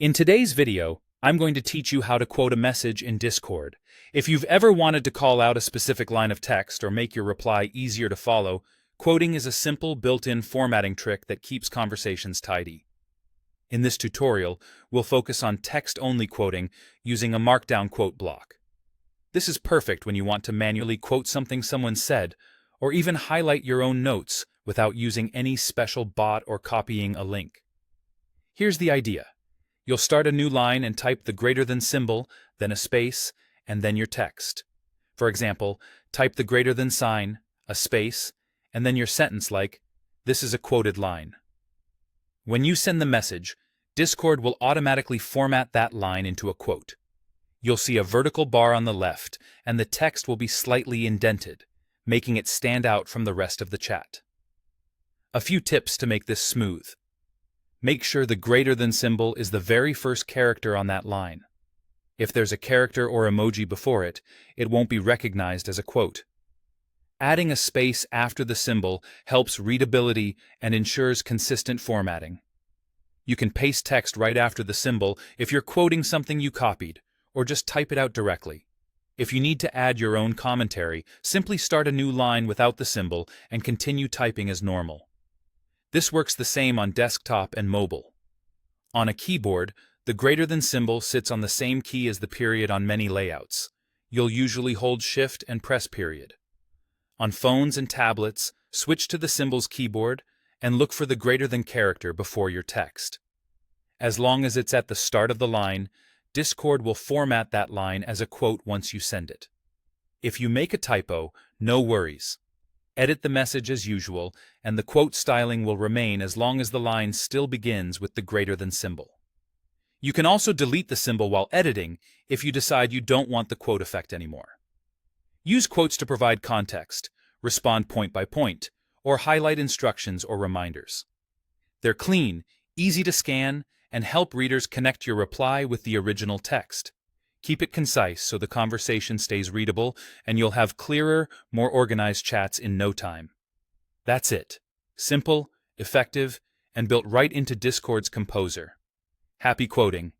In today's video, I'm going to teach you how to quote a message in Discord. If you've ever wanted to call out a specific line of text or make your reply easier to follow, quoting is a simple built-in formatting trick that keeps conversations tidy. In this tutorial, we'll focus on text-only quoting using a markdown quote block. This is perfect when you want to manually quote something someone said, or even highlight your own notes without using any special bot or copying a link. Here's the idea. You'll start a new line and type the greater than symbol, then a space, and then your text. For example, type the greater than sign, a space, and then your sentence like, "This is a quoted line." When you send the message, Discord will automatically format that line into a quote. You'll see a vertical bar on the left, and the text will be slightly indented, making it stand out from the rest of the chat. A few tips to make this smooth. Make sure the greater than symbol is the very first character on that line. If there's a character or emoji before it, it won't be recognized as a quote. Adding a space after the symbol helps readability and ensures consistent formatting. You can paste text right after the symbol if you're quoting something you copied, or just type it out directly. If you need to add your own commentary, simply start a new line without the symbol and continue typing as normal. This works the same on desktop and mobile. On a keyboard, the greater than symbol sits on the same key as the period on many layouts. You'll usually hold Shift and press period. On phones and tablets, switch to the symbol's keyboard and look for the greater than character before your text. As long as it's at the start of the line, Discord will format that line as a quote once you send it. If you make a typo, no worries. Edit the message as usual, and the quote styling will remain as long as the line still begins with the greater than symbol. You can also delete the symbol while editing if you decide you don't want the quote effect anymore. Use quotes to provide context, respond point by point, or highlight instructions or reminders. They're clean, easy to scan, and help readers connect your reply with the original text. Keep it concise so the conversation stays readable, and you'll have clearer, more organized chats in no time. That's it. Simple, effective, and built right into Discord's Composer. Happy quoting!